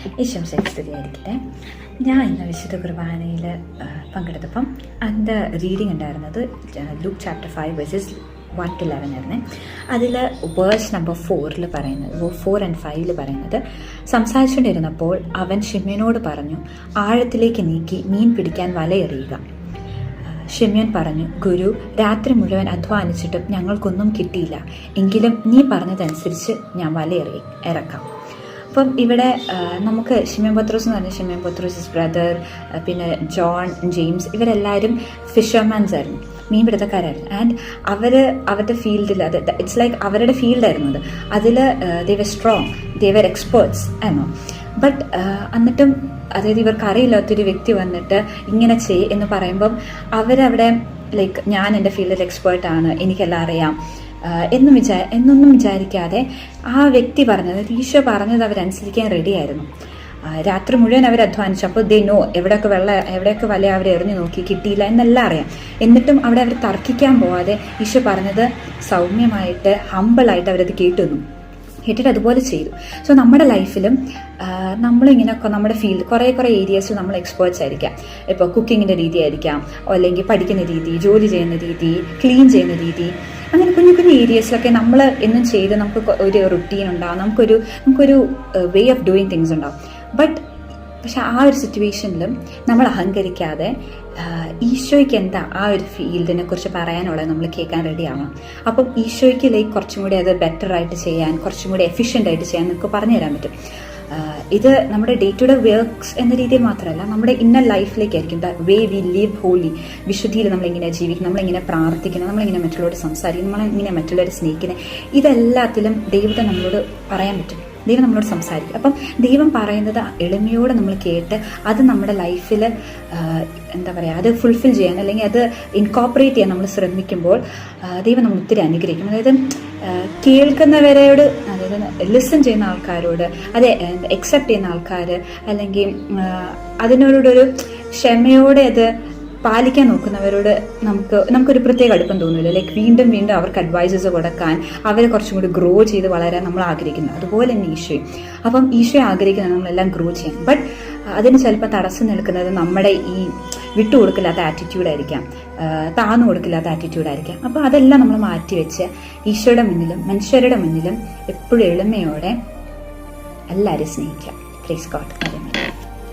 സ്തുതിയായിരിക്കട്ടെ. ഞാൻ ഇന്ന് വിശുദ്ധ കുർബാനയിൽ പങ്കെടുത്തപ്പം അതിൻ്റെ റീഡിംഗ് ഉണ്ടായിരുന്നത് ലൂക്ക് ചാപ്റ്റർ 5 വേഴ്സസ് 1-11 ആയിരുന്നേ. അതിൽ വേഴ്സ് നമ്പർ 4 പറയുന്നത് 4 and 5 പറയുന്നത്, സംസാരിച്ചുകൊണ്ടിരുന്നപ്പോൾ അവൻ ശിമ്യോനോട് പറഞ്ഞു, ആഴത്തിലേക്ക് നീക്കി മീൻ പിടിക്കാൻ വലയെറിയുക. ശിമ്യോൻ പറഞ്ഞു, ഗുരു, രാത്രി മുഴുവൻ അധ്വാനിച്ചിട്ടും ഞങ്ങൾക്കൊന്നും കിട്ടിയില്ല. എങ്കിലും നീ പറഞ്ഞതനുസരിച്ച് ഞാൻ ഇറക്കാം. അപ്പം ഇവിടെ നമുക്ക് ശിമ്യോൻ പത്രോസ് എന്ന് പറഞ്ഞാൽ ശിമ്യോൻ പത്രോസ് ബ്രദർ, പിന്നെ ജോൺ, ജെയിംസ്, ഇവരെല്ലാവരും ഫിഷർമാൻസ് ആയിരുന്നു, മീൻപിടുത്തക്കാരായിരുന്നു. ആൻഡ് അവരുടെ ഫീൽഡിൽ ഇറ്റ്സ് ലൈക്ക് അവരുടെ ഫീൽഡായിരുന്നു അത്. അതിൽ ദേ വർ സ്ട്രോങ്, ദേ വർ എക്സ്പേർട്സ് ആയിരുന്നു. ബട്ട് എന്നിട്ടും അതായത് ഇവർക്ക് അറിയില്ലാത്തൊരു വ്യക്തി വന്നിട്ട് ഇങ്ങനെ എന്ന് പറയുമ്പം അവരവിടെ ലൈക്ക് ഞാൻ എൻ്റെ ഫീൽഡിൽ എക്സ്പേർട്ടാണ്, എനിക്കെല്ലാം അറിയാം എന്നൊന്നും വിചാരിക്കാതെ ആ വ്യക്തി പറഞ്ഞത്, ഈശോ പറഞ്ഞത് അവരനുസരിക്കാൻ റെഡിയായിരുന്നു. രാത്രി മുഴുവൻ അവർ അധ്വാനിച്ചു. അപ്പോൾ ദേ നോ എവിടെയൊക്കെ വല അവർ എറിഞ്ഞു നോക്കി, കിട്ടിയില്ല എന്നെല്ലാം അറിയാം. എന്നിട്ടും അവിടെ അവർ തർക്കിക്കാൻ പോവാതെ ഈശോ പറഞ്ഞത് സൗമ്യമായിട്ട് ഹമ്പിളായിട്ട് അവരത് കേട്ടിട്ട് അതുപോലെ ചെയ്തു. സോ നമ്മുടെ ലൈഫിലും നമ്മളിങ്ങനെ നമ്മുടെ ഫീൽഡ് കുറേ ഏരിയസിൽ നമ്മൾ എക്സ്പേർട്സ് ആയിരിക്കാം. ഇപ്പോൾ കുക്കിങ്ങിൻ്റെ രീതി ആയിരിക്കാം, അല്ലെങ്കിൽ പഠിക്കുന്ന രീതി, ജോലി ചെയ്യുന്ന രീതി, ക്ലീൻ ചെയ്യുന്ന രീതി, അങ്ങനെ കുഞ്ഞു ഏരിയസിലൊക്കെ നമ്മൾ എന്നും ചെയ്ത് നമുക്ക് ഒരു റുട്ടീൻ ഉണ്ടാവും, നമുക്കൊരു വേ ഓഫ് ഡൂയിങ് തിങ്സ് ഉണ്ടാവും. പക്ഷെ ആ ഒരു സിറ്റുവേഷനിലും നമ്മൾ അഹങ്കരിക്കാതെ ഈശോയ്ക്ക് എന്താ ആ ഒരു ഫീൽഡിനെ കുറിച്ച് പറയാനുള്ളത് നമ്മൾ കേൾക്കാൻ റെഡി ആവണം. അപ്പം ഈശോയ്ക്ക് കുറച്ചും കൂടി അത് ബെറ്റർ ആയിട്ട് ചെയ്യാൻ, കുറച്ചും കൂടി എഫിഷ്യൻ്റ് ആയിട്ട് ചെയ്യാൻ നമുക്ക് പറഞ്ഞു തരാൻ പറ്റും. ഇത് നമ്മുടെ ഡേ ടു ഡേ വർക്ക്സ് എന്ന രീതിയിൽ മാത്രമല്ല, നമ്മുടെ ഇന്നർ ലൈഫിലേക്കായിരിക്കും. The way we live holy, വിശുദ്ധിയിൽ നമ്മളിങ്ങനെ ജീവിക്കണം, നമ്മളിങ്ങനെ പ്രാർത്ഥിക്കണം, നമ്മളിങ്ങനെ മറ്റുള്ളവരോട് സംസാരിക്കണം, നമ്മളിങ്ങനെ മറ്റുള്ളവരെ സ്നേഹിക്കണം. ഇതെല്ലാത്തിലും ദൈവത്തെ നമ്മളോട് പറയാൻ പറ്റും, ദൈവം നമ്മളോട് സംസാരിക്കും. അപ്പം ദൈവം പറയുന്നത് എളിമയോടെ നമ്മൾ കേട്ട് അത് നമ്മുടെ ലൈഫിൽ എന്താ പറയുക, അത് ഫുൾഫിൽ ചെയ്യാൻ അല്ലെങ്കിൽ അത് ഇൻകോപ്പറേറ്റ് ചെയ്യാൻ നമ്മൾ ശ്രമിക്കുമ്പോൾ ദൈവം നമ്മൾ ഒത്തിരി അനുഗ്രഹിക്കും. അതായത് കേൾക്കുന്നവരോട്, അതായത് ലിസൺ ചെയ്യുന്ന ആൾക്കാരോട്, അത് അക്സെപ്റ്റ് ചെയ്യുന്ന ആൾക്കാർ, അല്ലെങ്കിൽ അതിനോടൊരു ക്ഷമയോടെ അത് പാലിക്കാൻ നോക്കുന്നവരോട് നമുക്കൊരു പ്രത്യേക അടുപ്പം തോന്നില്ല. ലൈക്ക് വീണ്ടും അവർക്ക് അഡ്വൈസസ് കൊടുക്കാൻ, അവരെ കുറച്ചും കൂടി ഗ്രോ ചെയ്ത് വളരാൻ നമ്മൾ ആഗ്രഹിക്കുന്നു. അതുപോലെ തന്നെ ഈശോയും. അപ്പം ഈശോയെ ആഗ്രഹിക്കുന്നത് നമ്മളെല്ലാം ഗ്രോ ചെയ്യാൻ. ബട്ട് അതിന് ചിലപ്പോൾ തടസ്സം നിൽക്കുന്നത് നമ്മുടെ ഈ വിട്ടുകൊടുക്കില്ലാത്ത ആറ്റിറ്റ്യൂഡായിരിക്കാം, താന്നു കൊടുക്കില്ലാത്ത ആറ്റിറ്റ്യൂഡായിരിക്കാം. അപ്പോൾ അതെല്ലാം നമ്മൾ മാറ്റിവെച്ച് ഈശോയുടെ മുന്നിലും മനുഷ്യരുടെ മുന്നിലും എപ്പോഴും എളിമയോടെ എല്ലാവരും സ്നേഹിക്കാം. Praise God.